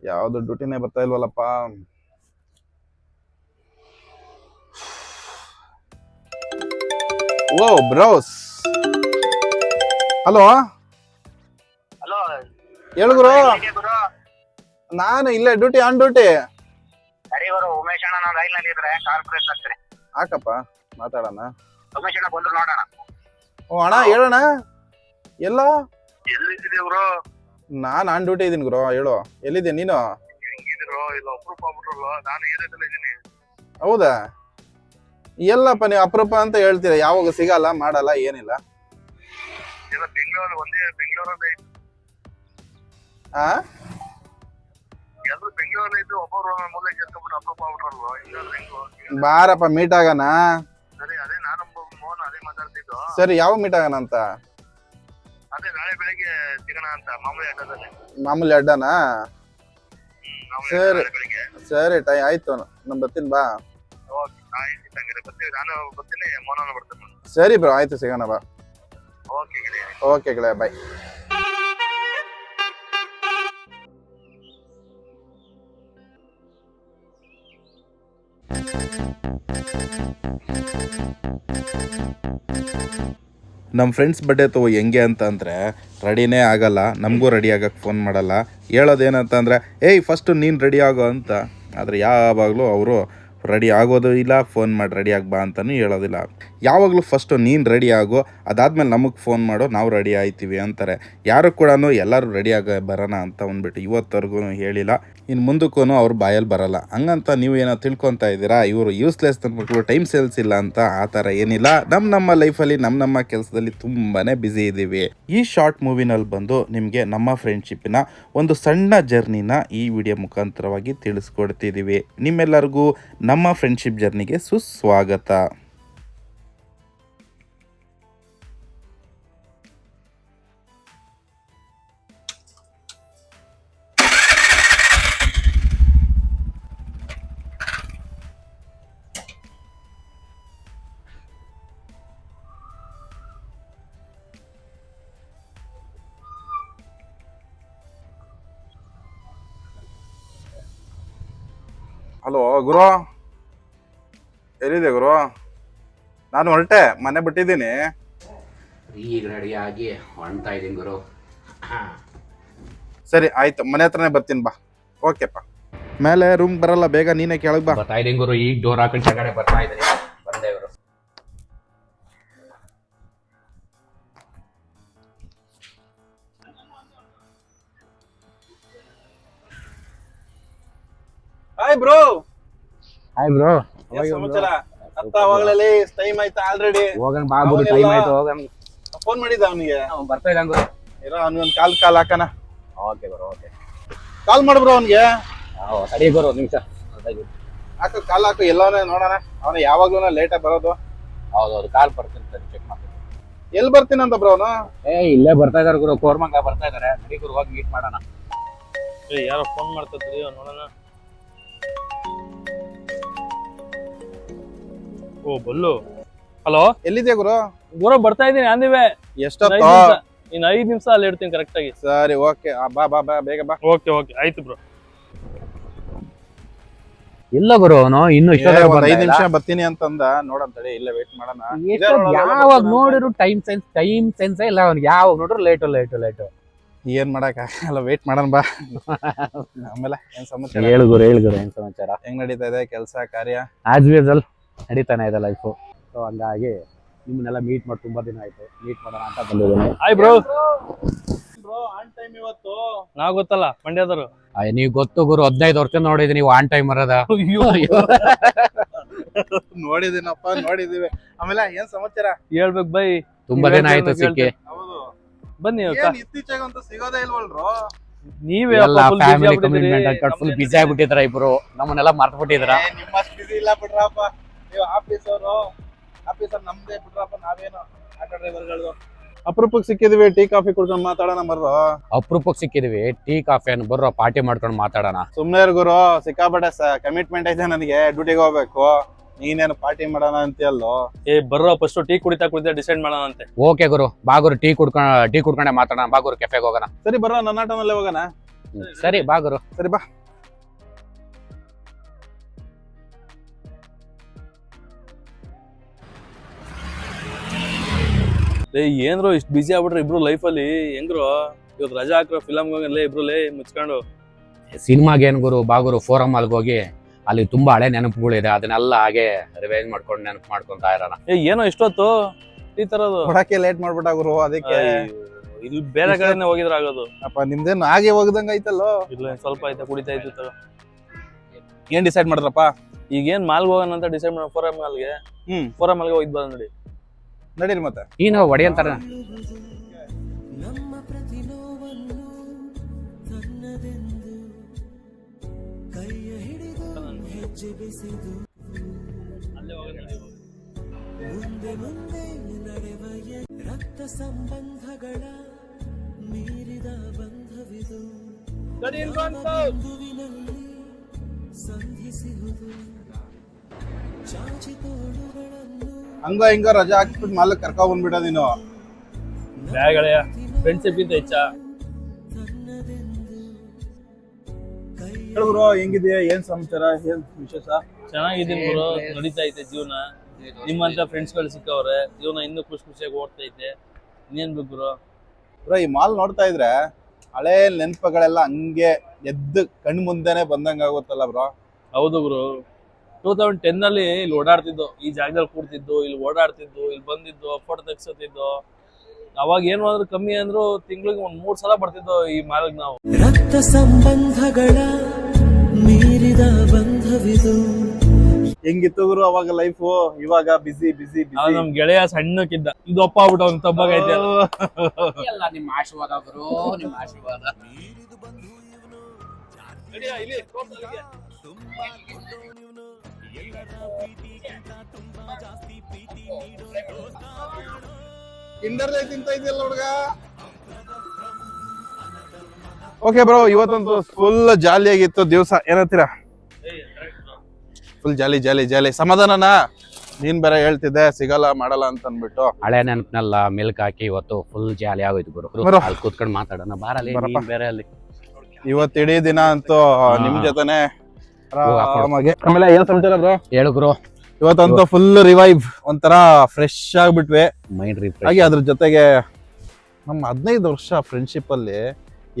ಯಾವ್ದು ಡ್ಯೂಟಿನೇ ಬರ್ತಾ ಇಲ್ವಲ್ಲಪ್ಪ. ಓ bros, hello hello, ಹೇಳು ಗುರು. ಗುರು. ನಾನು ಇಲ್ಲೇ ಡ್ಯೂಟಿ, ಆನ್ ಡ್ಯೂಟಿ. ಸರಿ ಗುರು, ಉಮೇಶ್ ಅಣ್ಣ ನಾನು ರೈಲ್ ನಲ್ಲಿ ಇದ್ರೆ ಕಾಲ್ ಪ್ರೆಸ್ ಆಗ್ತಾರೆ. ಹಾಕಪ್ಪ, ಮಾತಾಡೋಣ. ಉಮೇಶ್ ಅಣ್ಣ ಬಂದ್ರು ನೋಡೋಣ. ಓ ಅಣ್ಣ, ಹೇಳೋಣ. ಎಲ್ಲ ಎಲ್ಲಿದ್ದೀರಿ ಗುರು? ನಾನು ಆನ್ ಡ್ಯೂಟಿ ಇದೀನಿ ಗುರು. ಹೇಳು, ಎಲ್ಲಿದ್ದೆ ನೀನು? ಹೆಂಗಿದ್ರು ಇಲ್ಲ ಅಪ್ರೂಪ್ ಆಗ್ಬಿಟ್ರಲ್ವ, ನಾನು ಏರಿಯಾದಲ್ಲ ಇದ್ದೀನಿ. ಹೌದಾ? ಎಲ್ಲಪ್ಪ ನೀವು ಅಪರೂಪ ಅಂತ ಹೇಳ್ತೀರಾ, ಯಾವಾಗ ಸಿಗಲ್ಲ, ಮಾಡಲ್ಲ, ಏನಿಲ್ಲ. ಇಲ್ಲ ಬೆಂಗಳೂರಲ್ಲಿ ಒಂದೇ, ಬೆಂಗಳೂರಲ್ಲಿ ಆ ಎಲ್ಲರೂ ಬೆಂಗಳೂರಲ್ಲಿ ಇದ್ದು ಒಬ್ಬರು ಮೂಲೆ ಸೇರ್ಕೊಂಡ್ಬಿಟ್ಟು ಅಪ್ರೂಪ್ ಆಗ್ಬಿಟ್ರಲ್ವ. ಹಿಂಗ ಬಾರಪ್ಪ ಮೀಟ್ ಆಗೋಣ. ಸರಿ, ಅದೇ ನಾನು ಮೋಹನ್ ಅದೇ ಮಾತಾಡ್ತಿದ್ದು. ಸರಿ, ಯಾವ ಮೀಟ್ ಆಗೋಣ ಅಂತ? ಅದೇ ನಾಳೆ ಬೆಳಿಗ್ಗೆ ಸಿಗೋಣ ಅಂತ, ಮಾಮೂಲಿ ಅಡ್ಡದಲ್ಲಿ. ಮಾಮೂಲಿ ಅಡ್ಡನಾ? ಸರಿ ಬೆಳಿಗ್ಗೆ. ಸರಿ, ಆಯ್ತು, ನಾನು ಬರ್ತೀನಿ, ಬಾ. ಓಕೆ, ಆಯ್ತು, ಹಂಗಾರೆ ಬರ್ತೀವಿ. ನಾನು ಬರ್ತೀನಿ, ಮೋಹನ ಬರ್ತೀನಿ. ಸರಿ ಬ್ರೋ, ಆಯ್ತು, ಸಿಗೋಣ, ಬಾ. ಓಕೆ ಗೆಳೆಯ. ಓಕೆ ಗೆಳೆಯ, ಬಾಯ್. ನಮ್ಮ ಫ್ರೆಂಡ್ಸ್ ಬರ್ಡೇ ತಗೋ ಹೆಂಗೆ ಅಂತಂದರೆ ರೆಡಿನೇ ಆಗಲ್ಲ, ನಮಗೂ ರೆಡಿ ಆಗಕ್ಕೆ ಫೋನ್ ಮಾಡಲ್ಲ. ಹೇಳೋದೇನಂತಂದರೆ ಏಯ್ ಫಸ್ಟು ನೀನು ರೆಡಿ ಆಗೋ ಅಂತ. ಆದರೆ ಯಾವಾಗಲೂ ಅವರು ರೆಡಿ ಆಗೋದು ಇಲ್ಲ, ಫೋನ್ ಮಾಡಿ ರೆಡಿ ಬಾ ಅಂತಲೂ ಹೇಳೋದಿಲ್ಲ. ಯಾವಾಗಲೂ ಫಸ್ಟು ನೀನು ರೆಡಿ ಆಗೋ, ಅದಾದಮೇಲೆ ನಮಗೆ ಫೋನ್ ಮಾಡೋ, ನಾವು ರೆಡಿ ಆಯ್ತೀವಿ ಅಂತಾರೆ. ಯಾರು ಕೂಡ ಎಲ್ಲರೂ ರೆಡಿ ಬರೋಣ ಅಂತ ಅಂದ್ಬಿಟ್ಟು ಇವತ್ತವರೆಗೂ ಹೇಳಿಲ್ಲ, ಇನ್ನು ಮುಂದಕ್ಕೂ ಅವ್ರ ಬಾಯಲ್ಲಿ ಬರಲ್ಲ. ಹಂಗಂತ ನೀವು ಏನೋ ತಿಳ್ಕೊತಾ ಇದ್ದೀರಾ ಇವರು ಯೂಸ್ಲೆಸ್ ನನ್ನ ಮಕ್ಕಳು, ಟೈಮ್ ಸೇಲ್ಸ್ ಇಲ್ಲ ಅಂತ. ಆ ಥರ ಏನಿಲ್ಲ. ನಮ್ಮ ಲೈಫಲ್ಲಿ ನಮ್ಮ ಕೆಲಸದಲ್ಲಿ ತುಂಬಾ ಬ್ಯುಸಿ ಇದ್ದೀವಿ. ಈ ಶಾರ್ಟ್ ಮೂವಿನಲ್ಲಿ ಬಂದು ನಿಮಗೆ ನಮ್ಮ ಫ್ರೆಂಡ್ಶಿಪ್ಪಿನ ಒಂದು ಸಣ್ಣ ಜರ್ನಿನ ಈ ವಿಡಿಯೋ ಮುಖಾಂತರವಾಗಿ ತಿಳಿಸ್ಕೊಡ್ತಿದ್ದೀವಿ. ನಿಮ್ಮೆಲ್ಲರಿಗೂ ನಮ್ಮ ಫ್ರೆಂಡ್ಶಿಪ್ ಜರ್ನಿಗೆ ಸುಸ್ವಾಗತ. ಹಲೋ ಗುರು, ಎಲ್ಲಿದೆ ಗುರು? ನಾನು ಹೊರಟೆ, ಮನೆ ಬಿಟ್ಟಿದ್ದೀನಿ. ಈಗ ರೆಡಿಯಾಗಿ ಹೊಂಡ್ತಾ ಇದ್ದೀನಿ ಗುರು. ಸರಿ ಆಯ್ತು, ಮನೆ ಹತ್ರನೇ ಬರ್ತೀನಿ, ಬಾ. ಓಕೆಪ್ಪ. ಮೇಲೆ ರೂಮ್ ಬರಲ್ಲ, ಬೇಗ ನೀನೇ ಕೆಳಗೆ ಬಾ. ಬರ್ತಾ ಇದ್ದೀನಿ ಗುರು, ಈಗ ಡೋರ್ ಹಾಕೊಂಡು ಕೆಳಗಡೆ ಬರ್ತಾ ಇದ್ದೀನಿ. ಬಂದೆ ಗುರು. Hi bro. Hi bro. ಸಮಾಚಾರ? ಅವಾಗಲೇ ಟೈಮ್ ಆಯ್ತಾ ಆಲ್ರೆಡಿ? ಹೋಗೋಣ ಬಾ ಗುರು, ಟೈಮ್ ಆಯ್ತು, ಹೋಗೋಣ. ಫೋನ್ ಮಾಡಿದ್ದ ಅವನಿಗೆ? ಬರ್ತಾ ಇದ್ದ ಗುರು. ಇರೋ ಅವ್ನಿಗೊಂದು ಕಾಲ್ ಹಾಕಣ. ಓಕೆ ಗುರು, ಓಕೆ. ಕಾಲ್ ಮಾಡು ಬ್ರೋ ಅವನಿಗೆ. ಸರಿ ಗುರು, ಒಂದು ನಿಮಿಷ. ಹಾಕು, ಕಾಲ್ ಹಾಕು, ಎಲ್ಲವನೇ ನೋಡೋಣ. ಅವನು ಯಾವಾಗ್ಲೂ ಲೇಟಾಗಿ ಬರೋದು. ಹೌದೌದು, ಕಾಲ್ ಬರ್ತೀನಿ, ಸರಿ ಚೆಕ್ ಮಾಡ್ತೀನಿ. ಎಲ್ಲಿ ಬರ್ತೀನಂತ ಬ್ರೋ ಅವನು? ಇಲ್ಲೇ ಬರ್ತಾ ಇದಾರೆ ಗುರು, ಕೋರ್ಮಂಗ ಬರ್ತಾ ಇದಾರೆ. ನಡಿ ಗುರು, ಹೋಗಿ ಮೀಟ್ ಮಾಡೋಣ. ಯಾರೋ ಫೋನ್ ಮಾಡ್ತಿದ್ರಿ, ನೋಡೋಣ. ಓ ಬಲ್ಲು, ಹಲೋ. ಎಲ್ಲಿದೆ ಗುರು? ಗುರು ಬರ್ತಾ ಇದ್ದೀನಿ, ಅಂದಿವೆ. ಎಷ್ಟೊತ್ತು? ಇನ್ನು 5 ನಿಮಿಷ ಅಲ್ಲಿ ಇರ್ತೀನಿ ಕರೆಕ್ಟ್ ಆಗಿ. ಸರಿ ಓಕೆ, ಬಾ ಬಾ ಬಾ, ಬೇಗ ಬಾ. ಓಕೆ ಓಕೆ, ಆಯ್ತು ಬ್ರೋ. ಇಲ್ಲ ಗುರು, ಅವನು ಇನ್ನು 5 ನಿಮಿಷ ಬರ್ತೀನಿ ಅಂತಂದ. ನೋಡಂತೇಳಿ ಇಲ್ಲೇ ವೇಟ್ ಮಾಡೋಣ. ಯಾವಾಗ ನೋಡಿದ್ರು ಟೈಮ್ ಸೆನ್ಸ್ ಇಲ್ಲ ಅವ್ನಿಗೆ. ಯಾವಾಗ ನೋಡ್ರು ಲೇಟು. ಏನ್ ಮಾಡಕ್ ಆಗಲ್ಲ, ವೇಟ್ ಮಾಡೋಣ ಬಾ. ಆಮೇಲೆ ಏನ್ ಸಮಾಚಾರ? ಹೇಳು ಗುರು, ಏನ್ ಸಮಾಚಾರ? ಹೆಂಗ್ ನಡೀತಾ ಇದೆ ಕೆಲಸ ಕಾರ್ಯ? ಆಸ್ ಯೂಸಲ್ ನಡೀತಾನೆ ಇದೆ ಲೈಫು. ಸೊ ಹಂಗಾಗಿ ನಿಮ್ಮನ್ನೆಲ್ಲ ಮೀಟ್ ಮಾಡಿ ತುಂಬಾ ದಿನ ಆಯ್ತು, ಮೀಟ್ ಮಾಡೋಣ ಅಂತ ಬಂದಿದ್ದೀನಿ. Hi bro. Bro on time ಇವತ್ತು. ನಾವ್ ಗೊತ್ತಲ್ಲ, ಮಂಡ್ಯದವರು. ನೀವು ಗೊತ್ತು ಗುರು, 15 ವರ್ಷ ನೋಡಿದೀನಿ ನೀವು ಆನ್ ಟೈಮ್ ಬರೋದ. ನೋಡಿದೀನಪ್ಪ, ನೋಡಿದೀವಿ. ಆಮೇಲೆ ಏನ್ ಸಮಾಚಾರ? ಹೇಳ್ಬೇಕು ಬೈ. ತುಂಬಾ ದಿನ ಆಯ್ತು ಸಿಕ್ಕಿ. ಹೌದು, ಬನ್ನಿ. ಇತ್ತೀಚೆಗಂತೂ ಸಿಗೋದೇ ಇಲ್ವಲ್ರು? ನೀವೇ ಎಲ್ಲ ಫ್ಯಾಮಿಲಿ ಕಮಿಟ್ಮೆಂಟ್ ಅಂತ ಫುಲ್ ಬಿಸಿ ಆಗ್ಬಿಟ್ಟಿದ್ರ ಇಬ್ರು, ನಮ್ಮನ್ನೆಲ್ಲ ಮರ್ತು ಬಿಟ್ಟಿದ್ರ. ನಿಮ್ಮಷ್ಟು ಬಿಸಿ ಇಲ್ಲ ಬಿಡ್ರಪ್ಪ ನೀವು. ಆಫೀಸರ್ ನಮ್ದೇ ಬಿಡ್ರಪ್ಪ, ನಾವೇನು ಆಟೋ ಡ್ರೈವರ್ಗಳು. ಅಪರೂಪಕ್ಕೆ ಸಿಕ್ಕಿದ್ವಿ, ಟೀ ಕಾಫಿ ಕುಡ್ಕೊಂಡು ಮಾತಾಡೋಣ ಬರ್ರೋ. ಅಪರೂಪಕ್ಕೆ ಸಿಕ್ಕಿದ್ವಿ, ಟೀ ಕಾಫಿ ಅನ್ನು ಬರ್ರೋ, ಪಾರ್ಟಿ ಮಾಡ್ಕೊಂಡು ಮಾತಾಡೋಣ. ಸುಮ್ನೆ ಗುರು, ಸಿಕ್ಕಾಪಟ್ಟೆ ಕಮಿಟ್ಮೆಂಟ್ ಐತೆ ನನಗೆ, ಡ್ಯೂಟಿಗೆ ಹೋಗ್ಬೇಕು. ನೀನೇನು ಪಾರ್ಟಿ ಮಾಡೋಣ ಅಂತೀಯಲ್ಲೋ. ಬರ್ರೋ ಫಸ್ಟ್ ಟೀ ಕುಡಿತಾ ಡಿಸೈಡ್ ಮಾಡೋಣಂತೆ. ಓಕೆ ಗುರು, ಬಾ ಗುರು, ಟೀ ಕುಡ್ಕೊಂಡೆ ಮಾತಾಡೋಣ. ಬಾ ಗುರು, ಕೆಫೆಗೆ ಹೋಗೋಣ. ಸರಿ ಬರೋ, ನನ್ನ ಆಟೋನಲ್ಲೇ ಹೋಗೋಣ. ಸರಿ ಬಾ ಗುರು. ಸರಿ ಬಾ. ಏನ್ರೋ ಇಷ್ಟು ಬಿಸಿ ಆಗ್ಬಿಟ್ರೆ ಇಬ್ರು ಲೈಫಲ್ಲಿ ಹೆಂಗ್ರು? ಇವತ್ತು ರಜಾ ಹಾಕ್ರೋ ಫಿಲಮ್ಗೆ ಹೋಗಲ್ಲ ಇಬ್ರು ಮುಚ್ಕೊಂಡು. ಸಿನಿಮಾಗೆ ಏನ್ ಗುರು, ಬಾ ಗುರು, ಫೋರಮ್ ಅಲ್ಲಿ ಹೋಗಿ ಅಲ್ಲಿ ತುಂಬಾ ಹಳೆ ನೆನಪುಗಳಿದೆ, ಅದನ್ನೆಲ್ಲ ಹಾಗೆ ರಿವೈಸ್ ಮಾಡ್ಕೊಂಡು ನೆನಪು ಮಾಡ್ಕೊಂತಾ ಇರೋಣ. ಏನೋ ಇಷ್ಟೊತ್ತು ಈ ತರದು ಕೊಡಕ್ಕೆ ಲೇಟ್ ಮಾಡ್ಬಿಟ್ಟ ಗುರು, ಅದಕ್ಕೆ. ಇಲ್ಲಿ ಬೇರೆ ಕಡೆನೇ ಹೋಗಿದ್ರ ಆಗೋದು. ಅಪ್ಪ ನಿಮ್ದೇನು ಹಾಗೆ ಹೋಗ್ದಂಗ ಐತಲ್ಲೋ. ಇಲ್ಲ ಸ್ವಲ್ಪ ಆಯ್ತಾ ಕುಡಿತಾ ಇತ್ತು ತಗೋ. ಏನ್ ಡಿಸೈಡ್ ಮಾಡಿದ್ರಪ್ಪ? ಈಗ ಏನ್ ಮಾಲ್ಗೆ ಹೋಗೋಣ ಅಂತ ಡಿಸೈಡ್ ಮಾಡೋ. ಫೋರಮ್ ಮಾಲ್ಗೆ ಹೋಗಿದ್ ಬರೋಣ ನೋಡಿ. ನಡೀರಿ ಮತ್ತೆ. ನೀನು ಒಡೆಯಂತಾರ. ಹಂಗ ಹಿಂಗ ರಜಾ ಹಾಕ್ಬಿಟ್ಟು ಮಾಲಕ್ ಕರ್ಕೊಂಡ್ ಬಂದ್ಬಿಡ ನೀನು. ಬ್ಯಾಗಳೆಯ ಫ್ರೆಂಡ್ಶಿಪ್ ಇಂತ ಹೆಚ್ಚಾ. ಗುರು ಹೆಂಗಿದೆಯಾ, ಏನ್ ಸಮಾಚಾರ, ಏನ್ ವಿಶೇಷ? ಚೆನ್ನಾಗಿದ್ದೀನಿ ಗುರು, ನಡೀತಾ ಐತೆ ಜೀವನ. ನಿಮ್ಮಂತ ಫ್ರೆಂಡ್ಸ್ಗಳು ಸಿಕ್ಕವ್ರೆ, ಜೀವನ ಇನ್ನೂ ಖುಷಿಯಾಗಿ ಓಡ್ತೈತೆ. ಇನ್ನೇನ್ ಬೇಕು ಗುರು? ಬ್ರೋ ಈ ಮಾಲ್ ನೋಡ್ತಾ ಇದ್ರೆ ಹಳೆ ನೆನಪುಗಳೆಲ್ಲ ಹಂಗೆ ಎದ್ದು ಕಣ್ ಮುಂದೆನೆ ಬಂದಂಗ ಆಗುತ್ತಲ್ಲ ಬ್ರೋ. ಹೌದು ಗುರು, 2010 ಅಲ್ಲಿ ಇಲ್ಲಿ ಓಡಾಡ್ತಿದ್ದು, ಈ ಜಾಗದಲ್ಲಿ ಕೂಡ್ತಿದ್ದು, ಇಲ್ಲಿ ಓಡಾಡ್ತಿದ್ದು, ಇಲ್ಲಿ ಬಂದಿದ್ದು, ಫೋಟೋ ತೆಗ್ಸತಿದ್ದು. ಅವಾಗ ಏನು ಅಂದ್ರೆ ಕಮ್ಮಿ ಅಂದ್ರು ತಿಂಗಳಿಗೆ 1-3 ಸಲ ಬರ್ತಿದ್ದೋ ಈ ಮಾಲ್ಗೆ ನಾವು. ರಕ್ತ ಸಂಬಂಧಗಳ ಮೀರಿದ ಬಂಧವಿದು. ಹೆಂಗಿತ್ತು ಗುರು ಅವಾಗ ಲೈಫು? ಇವಾಗ ಬಿಸಿ ಬಿಸಿ ಬಿಸಿ. ನಮ್ ಗೆಳೆಯ ಸಣ್ಣಕ್ಕಿದ್ದ, ಇದು ಅಪ್ಪ ಆಗ್ಬಿಟ್ಟು ಅವ್ನು ತಬ್ಬಾಗೈತೆ. ಎಲ್ಲ ನಿಮ್ಮ ಆಶೀರ್ವಾದ ಗುರು, ನಿಮ್ಮ ಆಶೀರ್ವಾದ. ತಿಂತ ಇದೆಯಲ್ಲ ಹುಡುಗ. ಓಕೆ ಬ್ರೋ, ಇವತ್ತಂತೂ ಫುಲ್ ಜಾಲಿ ಆಗಿತ್ತು ದಿವಸ, ಏನಂತೀರಾ? ಫುಲ್ ಜಾಲಿ ಜಾಲಿ ಜಾಲಿ. ಸಮಾಧಾನನಾ? ನೀನ್ ಬೇರೆ ಹೇಳ್ತಿದ್ದೆ ಸಿಗಲ್ಲ ಮಾಡಲ್ಲ ಅಂತ ಅನ್ಬಿಟ್ಟು. ಹಳೆ ನೆನಪನೆಲ್ಲ ಮೆಲ್ಕ್ ಹಾಕಿ ಇವತ್ತು ಫುಲ್ ಜಾಲಿ ಆಗೋಯ್ತು ಗುರು. ಅಲ್ಲಿ ಕೂತ್ಕೊಂಡು ಮಾತಾಡೋಣ ಬಾರಲ್ಲಿ. ಬೇರೆ ಅಲ್ಲಿ ಇವತ್ತು ಇಡೀ ದಿನ ಅಂತೂ ನಿಮ್ ಜೊತೆನೆ ಆರಾಮಾಗಿ. ಆಮೇಲೆ ಏನ್ ಸಮಾಚಾರ ಬ್ರೋ? ಹೇಳು ಗುರು. ಇವತ್ತಂತೂ ಫುಲ್ ರಿವೈವ್, ಒಂಥರ ಫ್ರೆಶ್ ಆಗ್ಬಿಟ್ವಿ ಮೈಂಡ್ ರಿಫ್ರೆಶ್ ಹಾಗೆ. ಅದ್ರ ಜೊತೆಗೆ ನಮ್ಮ 15 ವರ್ಷ ಫ್ರೆಂಡ್ಶಿಪ್ ಅಲ್ಲಿ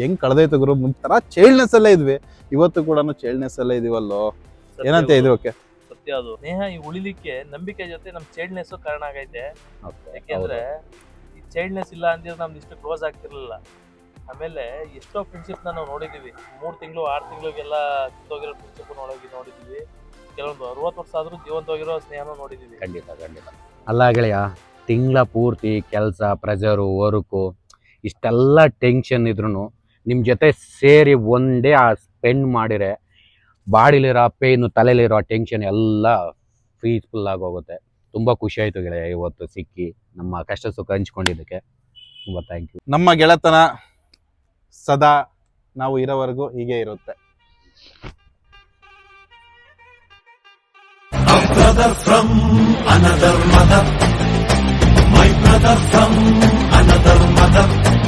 ಹೆಂಗ್ ಕಳೆದೈತೆ ಗುರು. ಮುಂತರ ಚೈಲ್ಡ್ನೆಸ್ ಅಲ್ಲೇ ಇದ್ವಿ, ಇವತ್ತು ಕೂಡ ಚೈಲ್ಡ್ನೆಸ್ ಅಲ್ಲೇ ಇದೀವಲ್ಲೋ. ಏನಂತ ಇದಕ್ಕೆ ಸತ್ಯ ಅದು. ಸ್ನೇಹ ಈ ಉಳಿಲಿಕ್ಕೆ ನಂಬಿಕೆ ಜೊತೆ ನಮ್ ಚೈಲ್ಡ್ನೆಸ್ ಕಾರಣ ಆಗೈತೆ. ಯಾಕೆಂದ್ರೆ ಈ ಚೈಲ್ಡ್ನೆಸ್ ಇಲ್ಲ ಅಂದಿದ್ರೆ ನಮ್ದು ಇಷ್ಟು ಕ್ಲೋಸ್ ಆಗ್ತಿರ್ಲಿಲ್ಲ. ಆಮೇಲೆ ಎಷ್ಟೋ ಫ್ರೆಂಡ್ಶಿಪ್ ನಾವು ನೋಡಿದೀವಿ, 3 ತಿಂಗಳು 6 ತಿಂಗಳಿಗೆಲ್ಲ ಕಿತ್ತೋಗಿರೋ ಫ್ರೆಂಡ್ಶಿಪ್ ನೋಡಿದೀವಿ. ಕೆಲವೊಂದು 60 ವರ್ಷ ಆದ್ರೂ ಜೀವಂತವಾಗಿರೋ ಸ್ನೇಹನೂ ನೋಡಿದೀವಿ. ಖಂಡಿತ ಖಂಡಿತ. ಅಲ್ಲ ಗೆಳೆಯ, ತಿಂಗಳ ಪೂರ್ತಿ ಕೆಲಸ, ಪ್ರೆಜರು, ವರ್ಕು, ಇಷ್ಟೆಲ್ಲ ಟೆನ್ಷನ್ ಇದ್ರು ನಿಮ್ಮ ಜೊತೆ ಸೇರಿ ಒಂದೇ ಆ ಸ್ಪೆಂಡ್ ಮಾಡಿರೆ ಬಾಡಿಲಿರೋ ಪೇನು, ತಲೆಯಲ್ಲಿರೋ ಟೆನ್ಷನ್ ಎಲ್ಲ ಪೀಸ್ಫುಲ್ ಆಗಿ ಹೋಗುತ್ತೆ. ತುಂಬ ಖುಷಿ ಆಯಿತು ಗೆಳೆಯ ಇವತ್ತು ಸಿಕ್ಕಿ, ನಮ್ಮ ಕಷ್ಟ ಸುಖ ಹಂಚ್ಕೊಂಡಿದ್ದಕ್ಕೆ ತುಂಬ ಥ್ಯಾಂಕ್ ಯು. ನಮ್ಮ ಗೆಳೆತನ ಸದಾ ನಾವು ಇರೋವರೆಗೂ ಹೀಗೆ ಇರುತ್ತೆ. Brother from another mother, my brother from another mother.